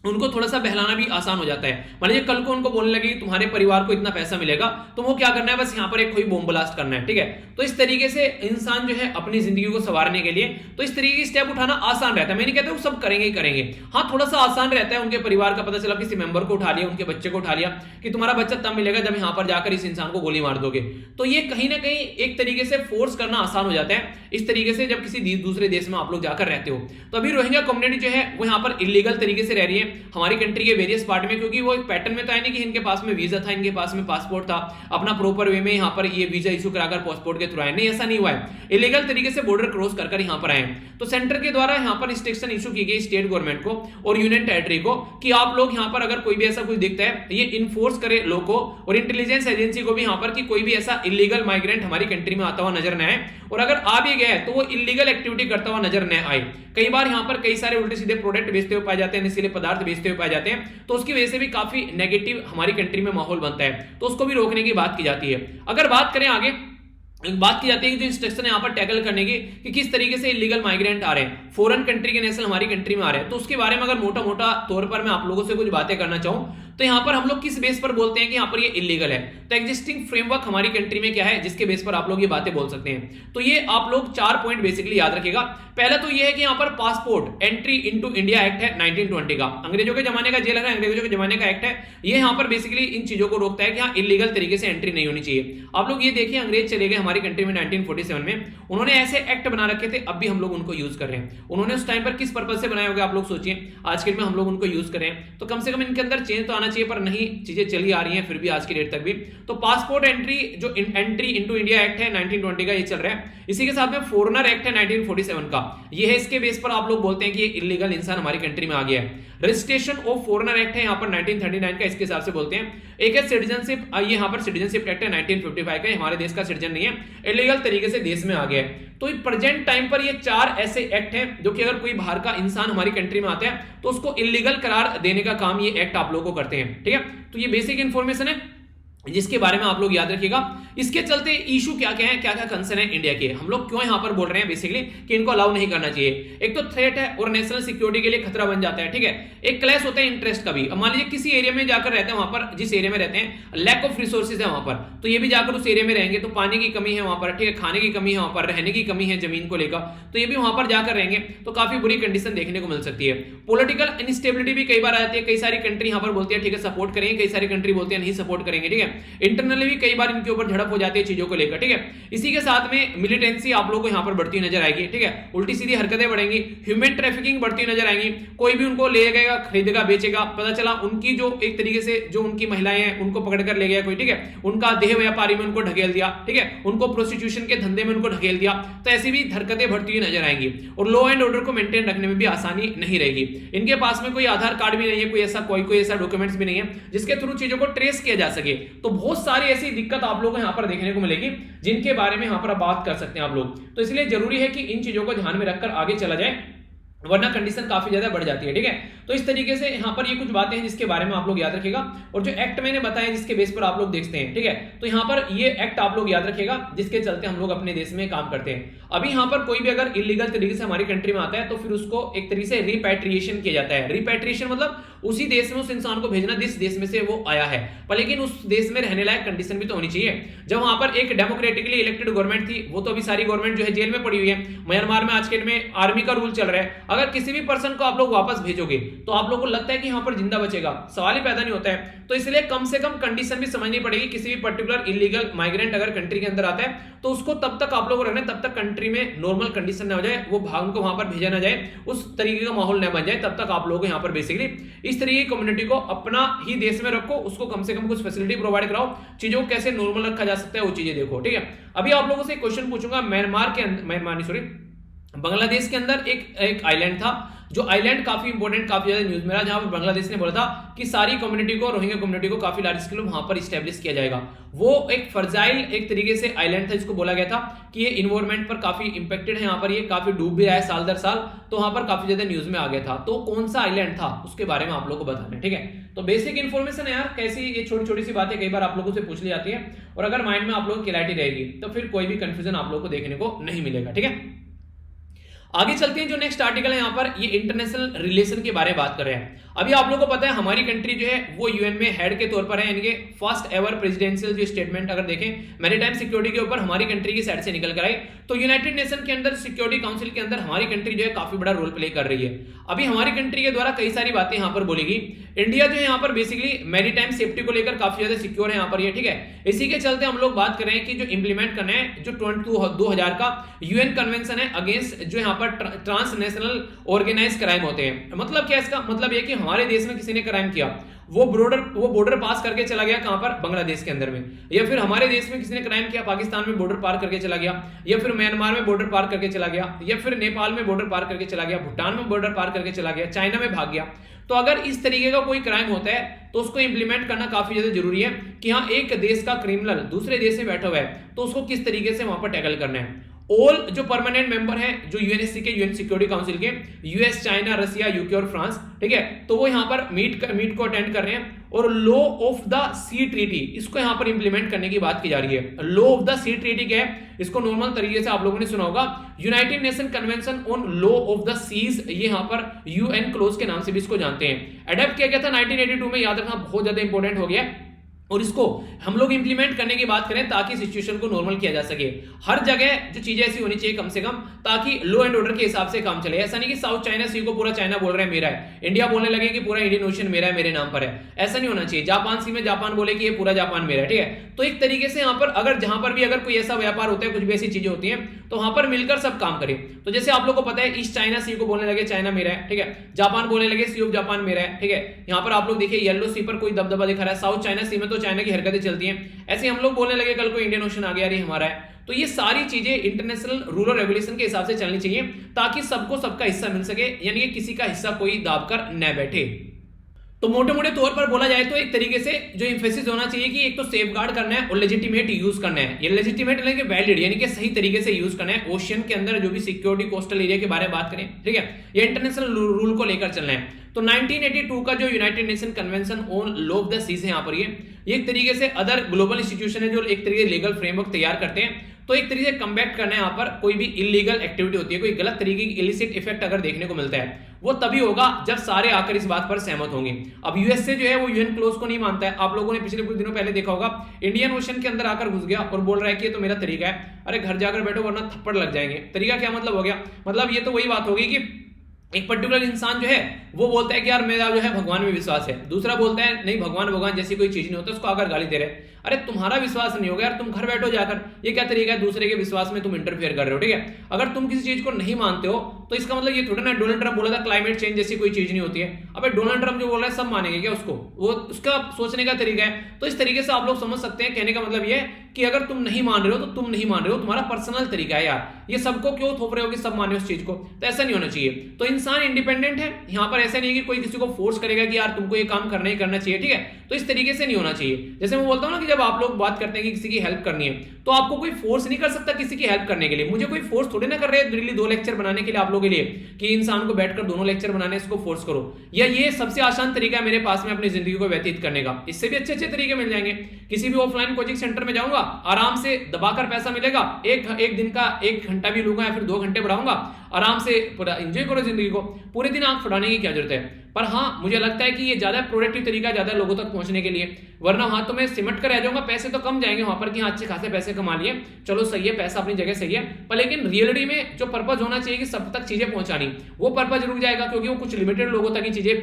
उनको थोड़ा सा बहलाना भी आसान हो जाता है। मान लीजिए कल को उनको बोलने लगे तुम्हारे परिवार को इतना पैसा मिलेगा, तो वो क्या करना है, बस यहाँ पर एक कोई बॉम्ब ब्लास्ट करना है, ठीक है। तो इस तरीके से इंसान जो है अपनी जिंदगी को संवारने के लिए तो इस तरीके की स्टेप उठाना आसान रहता है। मैं नहीं कहता वो सब करेंगे ही करेंगे, हाँ थोड़ा सा आसान रहता है। उनके परिवार का पता चला, किसी मेंबर को उठा लिया, उनके बच्चे को उठा लिया कि तुम्हारा बच्चा तब मिलेगा जब यहाँ पर जाकर इस इंसान को गोली मार दोगे। तो ये कहीं ना कहीं एक तरीके से फोर्स करना आसान हो जाता है इस तरीके से, जब किसी दूसरे देश में आप लोग जाकर रहते हो। तो अभी रोहिंग्या कम्युनिटी जो है वो यहाँ पर इलीगल तरीके से रह रही है हमारी कंट्री के वेरियस पार्ट में, क्योंकि वो एक पैटर्न में तो है नहीं कि इनके पास में वीजा था, इनके पास में पासपोर्ट था, अपना प्रॉपर वे में यहाँ पर ये वीजा इशू कराकर पासपोर्ट के थ्रू आए, नहीं ऐसा नहीं हुआ है। इलीगल तरीके से बॉर्डर क्रॉस कर यहाँ पर आए। तो सेंटर के द्वारा यहाँ पर रिस्ट्रिक्शन इशू की गई स्टेट गवर्नमेंट को और यूनियन टेरिटरी को कि आप लोग यहाँ पर अगर कोई भी ऐसा कुछ दिखता है ये इन्फोर्स करे लोग को, और इंटेलिजेंस एजेंसी को भी यहाँ पर कि कोई भी ऐसा इलीगल माइग्रेंट हमारी कंट्री में आता हुआ नजर न आए, और अगर आ भी गया तो वो इलीगल एक्टिविटी करता हुआ नजर न आए। कई बार यहाँ पर कई सारे उल्टे सीधे प्रोडक्ट बेचते हुए पाए जाते हैं, नशीले पदार्थ बेचते हुए पाए जाते हैं, तो उसकी वजह से भी काफी नेगेटिव हमारी कंट्री में माहौल बनता है, तो उसको भी रोकने की बात की जाती है। अगर बात करें आगे एक बात की जाती है कि जो इंस्ट्रक्शन है यहाँ पर टैकल करने की कि किस तरीके से इलीगल माइग्रेंट आ रहे हैं, फॉरेन कंट्री के नेशनल हमारी कंट्री में आ रहे हैं, तो उसके बारे में अगर मोटा मोटा तौर पर मैं आप लोगों से कुछ बातें करना चाहूं तो यहाँ पर हम लोग किस बेस पर बोलते हैं कि यहाँ पर ये इलीगल है। तो एग्जिस्टिंग फ्रेमवर्क हमारी कंट्री में क्या है जिसके बेस पर आप लोग ये बातें बोल सकते हैं। तो ये आप लोग 4 पॉइंट बेसिकली याद रखिएगा। पहला तो ये है कि यहाँ पर passport entry into India act है 1920 का, अंग्रेजों के जमाने का जेल है, अंग्रेजों के जमाने का एक्ट है। ये यहाँ पर बेसिकली इन चीजों को रोकता है कि हाँ इलीगल तरीके से एंट्री नहीं होनी चाहिए। आप लोग ये देखिए अंग्रेज चले गए हमारी कंट्री में 1947 में, उन्होंने ऐसे एक्ट बना रखे थे, अब भी हम लोग उनको यूज कर रहे हैं। उन्होंने उस टाइम पर किस पर्पज से बनाए होंगे आप लोग सोचिए, आज के में हम लोग उनको यूज कर रहे हैं, तो कम से कम इनके अंदर चेंज तो आना चाहिए, पर नहीं चीजें चली आ रही हैं फिर भी आज की डेट तक भी। तो पासपोर्ट एंट्री जो एंट्री इनटू इंडिया एक्ट है 1920 का ये चल रहा है। इसी के साथ में फॉरेनर एक्ट है 1947 का, ये है इसके बेस पर आप लोग बोलते हैं कि ये इलीगल इंसान हमारी कंट्री में आ गया है। रजिस्ट्रेशन ऑफ फॉरेनर एक्ट है यहाँ पर 1939 का, इसके हिसाब से बोलते हैं। एक है सिटीजनशिप, ये यहाँ पर सिटीजनशिप एक्ट है 1955 का, हमारे देश का सिटीजन नहीं है, इलीगल तरीके से देश में आ गया है। तो प्रेजेंट टाइम पर ये 4 ऐसे एक्ट हैं जो कि अगर कोई बाहर का इंसान हमारी कंट्री में आता है तो उसको इलीगल करार देने का काम ये एक्ट आप लोगों को करते हैं, ठीक है। तो ये बेसिक इंफॉर्मेशन है जिसके बारे में आप लोग याद रखिएगा। इसके चलते इशू क्या क्या है, क्या क्या कंसर्न है इंडिया के, हम लोग क्यों यहां पर बोल रहे हैं बेसिकली कि इनको अलाउ नहीं करना चाहिए। एक तो थ्रेट है और नेशनल सिक्योरिटी के लिए खतरा बन जाता है, ठीक है। एक क्लैश होता है इंटरेस्ट का भी। अब मान लीजिए किसी एरिया में जाकर रहते हैं, वहां पर जिस एरिया में रहते हैं लैक ऑफ रिसोर्सेज है वहां पर, तो ये भी जाकर उस एरिया में रहेंगे तो पानी की कमी है वहां पर, ठीक है, खाने की कमी है वहां पर, रहने की कमी है जमीन को लेकर, तो ये भी वहां पर जाकर रहेंगे तो काफी बुरी कंडीशन देखने को मिल सकती है। पॉलिटिकल इनस्टेबिलिटी भी कई बार आ जाती है, कई सारी कंट्री यहां पर बोलती है ठीक है सपोर्ट करेंगे, कई सारी कंट्री बोलती है नहीं सपोर्ट करेंगे, ठीक है। इंटरनली भी कई बार इनके ऊपर झड़प हो जाती है चीजों को लेकर, ठीक है। इसी के साथ में मिलिटेंसी आप लोगों को यहां पर बढ़ती नजर आएगी, ठीक है, उल्टी सीधी हरकतें बढ़ेंगी, ह्यूमन ट्रैफिकिंग बढ़ती नजर आएंगी, कोई भी उनको ले गएगा, खरीदेगा, बेचेगा, पता चला उनकी जो एक तरीके से जो उनकी महिलाएं हैं उनको पकड़कर ले गया कोई, ठीक है, उनका देह व्यापारी में उनको ढकेल दिया, ठीक है, उनको प्रोस्टिट्यूशन के धंधे में उनको ढकेल दिया, तो ऐसी भी हरकतें बढ़ती हुई नजर आएंगी। और लॉ एंड ऑर्डर को मेंटेन रखने में भी आसानी नहीं रहेगी। इनके पास में कोई आधार कार्ड भी नहीं है, कोई ऐसा डॉक्यूमेंट्स भी नहीं है जिसके थ्रू चीजों को ट्रेस किया जा सके। तो बहुत सारी ऐसी दिक्कत आप लोगों को यहां पर देखने को मिलेगी जिनके बारे में यहां पर बात कर सकते हैं आप लोग। तो इसलिए जरूरी है कि इन चीजों को ध्यान में रखकर आगे चला जाए, वरना कंडीशन काफी ज्यादा बढ़ जाती है, ठीक है। तो इस तरीके से यहां पर ये कुछ बातें हैं जिसके बारे में आप लोग याद रखिएगा। और जो एक्ट मैंने बताया जिसके बेस पर आप लोग देखते हैं, ठीक है, तो यहां पर ये एक्ट आप लोग याद रखिएगा जिसके चलते हम लोग अपने देश में काम करते हैं। अभी यहां पर कोई भी अगर इलीगल तरीके से हमारी कंट्री में आता है तो फिर उसको एक तरीके से रिपैट्रिएशन किया जाता है। रिपैट्रिएशन मतलब उसी देश में उस इंसान को भेजना जिस देश में से वो आया है, पर लेकिन उस देश में रहने लायक कंडीशन भी तो होनी चाहिए। जब वहां पर एक डेमोक्रेटिकली इलेक्टेड गवर्नमेंट थी, वो तो अभी सारी गवर्नमेंट जो है जेल में पड़ी हुई है। म्यांमार में आज के में आर्मी का रूल चल रहा है, अगर किसी भी पर्सन को आप लोग वापस भेजोगे तो आप लोगों को लगता है कि यहां पर जिंदा बचेगा, सवाल ही पैदा नहीं होता है। तो इसलिए कम से कम कंडीशन भी समझनी पड़ेगी। किसी भी पर्टिकुलर इलीगल माइग्रेंट अगर कंट्री के अंदर आता है तो उसको तब तक आप लोग को रहना, तब तक कंट्री में नॉर्मल कंडीशन ना हो जाए, वो भाग को वहां पर भेजा ना जाए, उस तरीके का माहौल न बन जाए, तब तक आप लोगों को यहां पर बेसिकली इस तरीके की कम्युनिटी को अपना ही देश में रखो, उसको कम से कम कुछ फैसिलिटी प्रोवाइड कराओ, चीजों को कैसे नॉर्मल रखा जा सकता है वो चीजें देखो, ठीक है। अभी आप लोगों से क्वेश्चन पूछूंगा, बांग्लादेश के अंदर एक आइलैंड था, जो आइलैंड काफी इंपॉर्टेंट, काफी ज्यादा न्यूज में रहा, जहां पर बांग्लादेश ने बोला था कि सारी कम्युनिटी को, रोहिंग्या कम्युनिटी को काफी लार्ज स्केल वहां पर स्टैब्लिश किया जाएगा। वो एक फर्जाइल एक तरीके से आइलैंड था जिसको बोला गया था कि ये इन्वायरमेंट पर काफी इंपैक्टेड है, यहाँ पर ये काफी डूब भी रहा है साल दर साल, तो वहां पर काफी ज्यादा न्यूज में आ गया था। तो कौन सा आइलैंड था उसके बारे में आप लोग को बताना है, ठीक है। तो बेसिक इन्फॉर्मेशन है यार, कैसी ये छोटी छोटी सी बातें कई बार आप लोगों से पूछ ली जाती है, और अगर माइंड में आप लोगों की क्लैरिटी रहेगी तो फिर कोई भी कंफ्यूजन आप लोग को देखने को नहीं मिलेगा, ठीक है। आगे चलते हैं, जो नेक्स्ट आर्टिकल है यहाँ पर ये इंटरनेशनल रिलेशन के बारे में बात कर रहे हैं। अभी आप लोगों को पता है हमारी कंट्री जो है वो यूएन में हेड के तौर पर है, इनके फर्स्ट एवर प्रेसिडेंशियल जो स्टेटमेंट अगर देखें मैरीटाइम सिक्योरिटी के ऊपर हमारी कंट्री की साइड से निकल कर आई, तो यूनाइटेड नेशन के अंदर सिक्योरिटी काउंसिल के अंदर हमारी कंट्री जो है काफी बड़ा रोल प्ले कर रही है। अभी हमारी कंट्री के द्वारा कई सारी बातें यहाँ पर बोलेगी। इंडिया जो है यहाँ पर बेसिकली मैरीटाइम सेफ्टी को लेकर काफी ज्यादा सिक्योर है यहाँ पर ये, ठीक है। इसी के चलते हम लोग बात कर रहे हैं कि जो इंप्लीमेंट करना है जो 2000 का यूएन कन्वेंशन है अगेंस्ट जो यहाँ पर ट्रांसनेशनल ऑर्गेनाइज क्राइम होते हैं। मतलब क्या इसका मतलब ये कि हमारे देश में किसी ने क्राइम किया, वो बॉर्डर पास करके चला गया कहां पर, बांग्लादेश के अंदर में, या फिर हमारे देश में किसी ने क्राइम किया पाकिस्तान में बॉर्डर पार करके चला गया, या फिर म्यांमार में बॉर्डर पार करके चला गया, या फिर नेपाल में बॉर्डर पार करके चला गया, भूटान में बॉर्डर पार करके चला गया, चाइना में भाग गया। तो अगर इस तरीके का कोई क्राइम होता है तो उसको इंप्लीमेंट करना काफी ज्यादा जरूरी है कि हाँ एक देश का क्रिमिनल दूसरे देश में बैठा हुआ है तो उसको किस तरीके से वहां पर टैकल करना है। ऑल जो परमानेंट मेंबर हैं जो यूएनएससी के, यूएन सिक्योरिटी काउंसिल के, यूएस, चाइना, रसिया, यूके और फ्रांस, ठीक है, तो वो यहां पर मीट को अटेंड कर रहे हैं और law of the sea treaty इसको यहां पर इंप्लीमेंट करने की बात की जा रही है। Law of the sea treaty क्या है, इसको नॉर्मल तरीके से आप लोगों ने सुना होगा, United Nation convention on law of the seas, ये यहां पर यूएन क्लोज के नाम से भी इसको जानते हैं। अडॉप्ट किया गया था 1982 में, याद रखना बहुत ज्यादा इंपॉर्टेंट हो गया, और इसको हम लोग इंप्लीमेंट करने की बात करें ताकि सिचुएशन को नॉर्मल किया जा सके। हर जगह जो चीजें ऐसी होनी चाहिए कम से कम, ताकि लॉ एंड ऑर्डर के हिसाब से काम चले। ऐसा नहीं कि साउथ चाइना सी को पूरा चाइना बोल रहा है मेरा है, इंडिया बोलने लगे कि पूरा इंडियन ओशन मेरा है, मेरे नाम पर है, ऐसा नहीं होना चाहिए। जापान सी में जापान बोले कि ये पूरा जापान मेरा है, ठीक है। तो एक तरीके से यहाँ पर अगर जहां पर भी अगर कोई ऐसा व्यापार होता है, कुछ भी ऐसी चीजें होती हैं, तो वहां पर मिलकर सब काम करें। तो जैसे आप लोग को पता है ईस्ट चाइना सी को बोलने लगे चाइना मेरा है, ठीक है, जापान बोलने लगे सी ऑफ जापान मेरा है, ठीक है। यहाँ पर आप लोग देखिए येलो सी पर कोई दबदबा दिखा रहा है, साउथ चाइना सी में तो चाइना की हरकतें चलती हैं, ऐसे हम लोग बोलने लगे कल को इंडियन ओशन आ गया यार ये हमारा है। तो ये सारी चीजें इंटरनेशनल रूल और रेगुलेशन के हिसाब से चलनी चाहिए ताकि सबको सबका हिस्सा मिल सके, यानी कि किसी का हिस्सा कोई दाब कर न बैठे। तो मोटे मोटे तौर पर बोला जाए तो एक तरीके से जो एम्फेसिस होना चाहिए कि एक तो सेफगार्ड करना है और लेजिटिमेट यूज करना है। ये लेजिटिमेट यानी कि वैलिड, यानी कि सही तरीके से यूज करना है। ओशियन के अंदर जो भी सिक्योरिटी कोस्टल एरिया के बारे में बात करें, ठीक है, ये इंटरनेशनल रूल को लेकर चलना है। तो 1982 का जो United Nation convention on law of the seas है, यहाँ पर ये एक तरीके से अदर ग्लोबल इंस्टीट्यूशन है जो एक तरीके से लीगल फ्रेमवर्क तैयार करते हैं। तो एक तरीके से कम्बैट करना है यहाँ पर कोई भी इलीगल एक्टिविटी होती है, कोई गलत तरीके की इलिसिट इफेक्ट अगर देखने को मिलता है, वो तभी होगा जब सारे आकर इस बात पर सहमत होंगे। अब यूएसए जो है वो यूएन क्लोज को नहीं मानता है। आप लोगों ने पिछले कुछ दिनों पहले देखा होगा, इंडियन ओशन के अंदर आकर घुस गया और बोल रहा है कि ये तो मेरा तरीका है। अरे घर जाकर बैठो वरना थप्पड़ लग जाएंगे। तरीका क्या मतलब हो गया, मतलब ये तो वही बात होगी कि एक पर्टिकुलर इंसान जो है वो बोलता है कि यार मेरा जो है भगवान में विश्वास है, दूसरा बोलता है नहीं भगवान जैसी कोई चीज नहीं होता, उसको आकर गाली दे रहे। अरे तुम्हारा विश्वास नहीं होगा यार, तुम घर बैठो जाकर, ये क्या तरीका है, दूसरे के विश्वास में तुम इंटरफेयर कर रहे हो, ठीक है। अगर तुम किसी चीज को नहीं मानते हो तो इसका मतलब ये थोड़ा ना, डोनाल्ड ट्रंप बोला था क्लाइमेट चेंज जैसी कोई चीज नहीं होती है। अब डोनाल्ड ट्रंप जो बोल रहा है सब मानेंगे क्या उसको, वो उसका सोचने का तरीका है। तो इस तरीके से आप लोग समझ सकते हैं, कहने का मतलब ये है कि अगर तुम नहीं मान रहे हो तो तुम नहीं मान रहे हो, तुम्हारा पर्सनल तरीका है यार, ये सबको क्यों थोप रहे हो कि सब माने उस चीज को, तो ऐसा नहीं होना चाहिए। तो इंसान इंडिपेंडेंट है, यहाँ पर ऐसा नहीं है कि कोई किसी को फोर्स करेगा कि यार तुमको ये काम करना ही करना चाहिए, ठीक है। तो इस तरीके से नहीं होना चाहिए। जैसे मैं बोलता हूँ ना कि जब आप लोग बात करते हैं कि किसी की हेल्प करनी है तो आपको कोई फोर्स नहीं कर सकता किसी की हेल्प करने के लिए। मुझे कोई फोर्स थोड़ी ना कर रहे हैं डेली 2 लेक्चर बनाने के लिए आप लोगों के लिए कि इंसान को बैठकर दोनों लेक्चर बनाने, इसको फोर्स करो, या ये सबसे आसान तरीका है मेरे पास में अपनी जिंदगी को व्यतीत करने का। इससे भी अच्छे अच्छे तरीके मिल जाएंगे। किसी भी ऑफलाइन कोचिंग सेंटर में जाऊंगा, आराम से दबाकर पैसा मिलेगा, एक दिन का 1 घंटा भी लूंगा या फिर 2 घंटे बढ़ाऊंगा, आराम से पूरा एंजॉय करो जिंदगी को, पूरे दिन आंख फुलाने की क्या जरूरत है। पर हाँ मुझे लगता है कि ये ज्यादा प्रोडक्टिव तरीका है ज्यादा लोगों तक पहुंचने के लिए, वरना हाँ तो मैं सिमट कर रह जाऊंगा, पैसे तो कम जाएंगे वहां पर कि हाँ अच्छे खासे पैसे कमा लिए, चलो सही है, पैसा अपनी जगह सही है, पर लेकिन रियलिटी में जो पर्पज होना चाहिए कि सब तक चीजें पहुंचानी, वो पर्पज रुक जाएगा क्योंकि वो कुछ लिमिटेड लोगों तक ही चीजें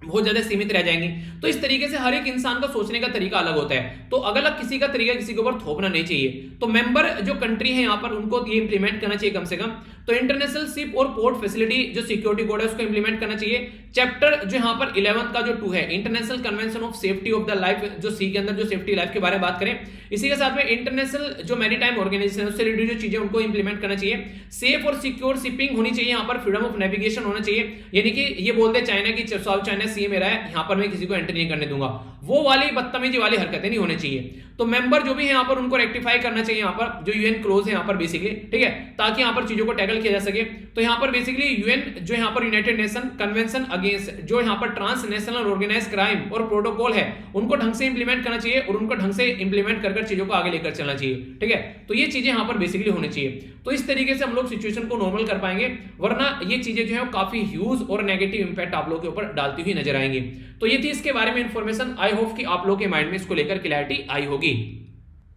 बहुत ज्यादा सीमित रह जाएंगी। तो इस तरीके से हर एक इंसान का सोचने का तरीका अलग होता है, तो अगर किसी का तरीका किसी के ऊपर थोपना नहीं चाहिए। तो मेंबर जो कंट्री है यहाँ पर उनको ये इंप्लीमेंट करना चाहिए कम से कम। तो इंटरनेशनल शिप और पोर्ट फैसिलिटी जो सिक्योरिटी कोड है उसको इंप्लीमेंट करना चाहिए। चैप्टर जो यहाँ पर 11 का जो 2 है, international convention of safety of the life, जो सी के अंदर जो सेफ्टी लाइफ के बारे में बात करें, इसी के साथ में इंटरनेशनल जो मैरीटाइम ऑर्गेनाइजेशन उससे रिलेटेड जो चीजें उनको इंप्लीमेंट करना चाहिए। सेफ और सिक्योर शिपिंग होनी चाहिए, यहाँ पर फ्रीडम ऑफ नेविगेशन होना चाहिए, यानी कि ये बोलते चाइना की साउथ चाइना सी मेरा है, यहाँ पर मैं किसी को एंट्री नहीं करने दूंगा, वो वाली बदतमीजी वाली हरकतें नहीं होनी चाहिए। तो मेंबर जो भी है यहाँ पर उनको रेक्टिफाई करना चाहिए, यहाँ पर जो यूएन क्लोज है यहाँ पर बेसिकली, ठीक है, ताकि यहाँ पर चीजों को टैकल किया जा सके। तो यहाँ पर बेसिकली यूएन जो यहाँ पर यूनाइटेड नेशन कन्वेंशन अगेंस्ट जो यहाँ पर ट्रांसनेशनल ऑर्गेनाइज क्राइम और प्रोटोकॉल है उनको ढंग से इंप्लीमेंट करना चाहिए और उनको ढंग से इंप्लीमेंट कर चीजों को आगे लेकर चलना चाहिए, ठीक है। तो ये चीजें यहाँ पर बेसिकली होनी चाहिए। तो इस तरीके से हम लोग सिचुएशन को नॉर्मल कर पाएंगे, वरना ये चीजें जो है काफी ह्यूज और नेगेटिव इंपैक्ट आप लोगों के ऊपर डालती हुई नजर आएंगी। तो ये थी इसके बारे में इंफॉर्मेशन। आई होप कि आप लोगों के माइंड में इसको लेकर क्लैरिटी आई होगी।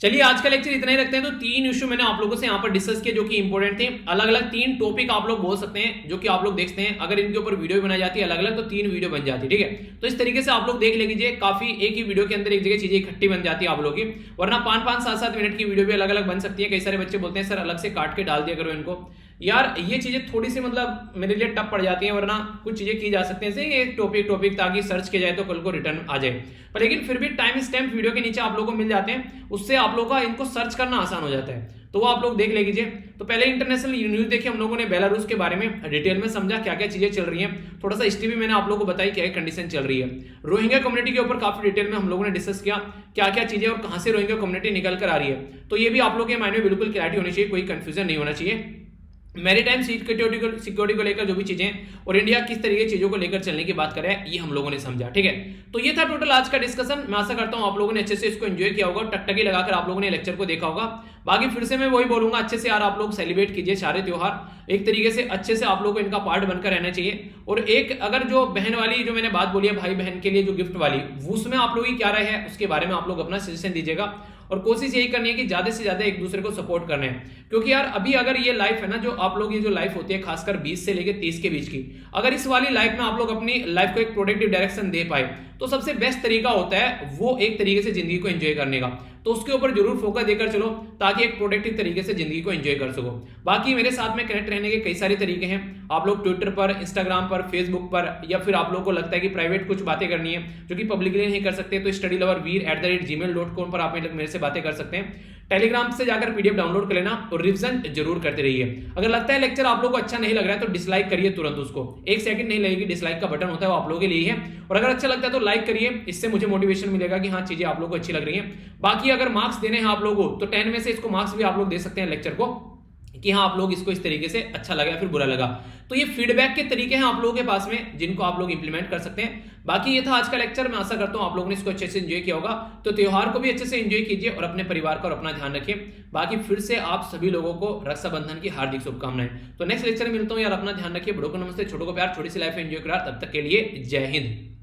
चलिए आज का लेक्चर इतना ही रखते हैं। तो 3 इशू मैंने आप लोगों से यहाँ पर डिस्कस किए जो कि इंपॉर्टेंट थे। अलग अलग 3 टॉपिक आप लोग बोल सकते हैं जो कि आप लोग देखते हैं, अगर इनके ऊपर वीडियो बनाई जाती है अलग अलग तो 3 वीडियो बन जाती है, ठीक है। तो इस तरीके से आप लोग देख लीजिए, काफी एक ही वीडियो के अंदर एक जगह चीजें इकट्ठी बन जाती है आप लोग की, वरना 5-5, 7-7 मिनट की वीडियो भी अलग अलग बन सकती है। कई सारे बच्चे बोलते हैं सर अलग से काट के डाल दिया करो इनको, यार ये चीजें थोड़ी सी मतलब मेरे लिए टफ पड़ जाती हैं, वरना कुछ चीजें की जा सकती हैं जैसे एक टॉपिक ताकि सर्च किया जाए तो कल को रिटर्न आ जाए। पर लेकिन फिर भी टाइम स्टैम्प वीडियो के नीचे आप लोगों को मिल जाते हैं, उससे आप लोगों का इनको सर्च करना आसान हो जाता है। तो वो आप लोग देख लीजिए। तो पहले इंटरनेशनल न्यूज देखिए हम लोगों ने, बेलारूस के बारे में डिटेल में समझा क्या क्या चीजें चल रही हैं, थोड़ा सा हिस्ट्री भी मैंने आप लोगों को बताई क्या कंडीशन चल रही है। रोहिंग्या कम्युनिटी के ऊपर काफी डिटेल में हम लोगों ने डिस्कस किया क्या क्या चीजें और कहां से रोहिंग्या कम्युनिटी निकल कर आ रही है। तो ये भी आप लोग के माइंड में बिल्कुल क्लैरिटी होनी चाहिए, कोई कंफ्यूजन नहीं होना चाहिए। मैरीटाइम सिक्योरिटी को लेकर जो भी चीजें और इंडिया किस तरीके की चीजों को लेकर चलने की बात कर रहा है, ये हम लोगों ने समझा। ठीक है, तो ये था टोटल आज का डिस्कशन। मैं आशा करता हूं आप लोगों ने अच्छे से इसको एंजॉय किया होगा, टकटकी लगाकर आप लोगों ने लेक्चर को देखा होगा। बाकी फिर से मैं वही बोलूंगा, अच्छे से यार आप लोग सेलिब्रेट कीजिए सारे त्योहार एक तरीके से, अच्छे से आप लोगों को इनका पार्ट बनकर रहना चाहिए। और एक अगर जो बहन वाली जो मैंने बात बोली है भाई बहन के लिए जो गिफ्ट वाली, उसमें आप लोगों की क्या राय है उसके बारे में आप लोग अपना सजेशन दीजिएगा। और कोशिश यही करनी है कि ज्यादा से ज्यादा एक दूसरे को सपोर्ट करने हैं, क्योंकि यार अभी अगर ये लाइफ है ना, जो आप लोग ये जो लाइफ होती है खासकर 20 से लेकर 30 के बीच की, अगर इस वाली लाइफ में आप लोग अपनी लाइफ को एक प्रोडक्टिव डायरेक्शन दे पाए तो सबसे बेस्ट तरीका होता है वो एक तरीके से जिंदगी को एंजॉय करने का। तो उसके ऊपर जरूर फोकस देकर चलो ताकि एक प्रोडक्टिव तरीके से जिंदगी को एंजॉय कर सको। बाकी मेरे साथ में कनेक्ट रहने के कई सारे तरीके हैं, आप लोग ट्विटर पर, इंस्टाग्राम पर, फेसबुक पर, या फिर आप लोग को लगता है कि प्राइवेट कुछ बातें करनी है जो कि पब्लिकली नहीं कर सकते तो studyloverveer@gmail.com पर आप मेरे से बातें कर सकते हैं। टेलीग्राम से जाकर पीडीएफ डाउनलोड कर लेना और रिवीजन जरूर करते रहिए। अगर लगता है लेक्चर आप लोग को अच्छा नहीं लग रहा है तो डिसलाइक करिए तुरंत, उसको 1 सेकंड नहीं लगेगी, डिसलाइक का बटन होता है वो आप लोगों के लिए है। और अगर अच्छा लगता है तो लाइक करिए, इससे मुझे मोटिवेशन मिलेगा कि हाँ चीजें आप लोगों को अच्छी लग रही हैं। बाकी अगर मार्क्स देने हैं आप लोगों को तो 10 में से इसको मार्क्स भी आप लोग दे सकते हैं लेक्चर को, कि हाँ आप लोग इसको इस तरीके से अच्छा लगा या फिर बुरा लगा। तो ये फीडबैक के तरीके हैं आप लोगों के पास में जिनको आप लोग इंप्लीमेंट कर सकते हैं। बाकी ये था आज का लेक्चर, मैं आशा करता हूं आप लोगों ने इसको अच्छे से एंजॉय किया होगा। तो त्योहार को भी अच्छे से एंजॉय कीजिए और अपने परिवार का और अपना ध्यान रखिए। बाकी फिर से आप सभी लोगों को रक्षाबंधन की हार्दिक शुभकामनाएं। तो नेक्स्ट लेक्चर में मिलता हूं यार, अपना ध्यान रखिए, बड़ों को नमस्ते, छोटों को प्यार, छोटी सी लाइफ एंजॉय करा। तब तक के लिए जय हिंद।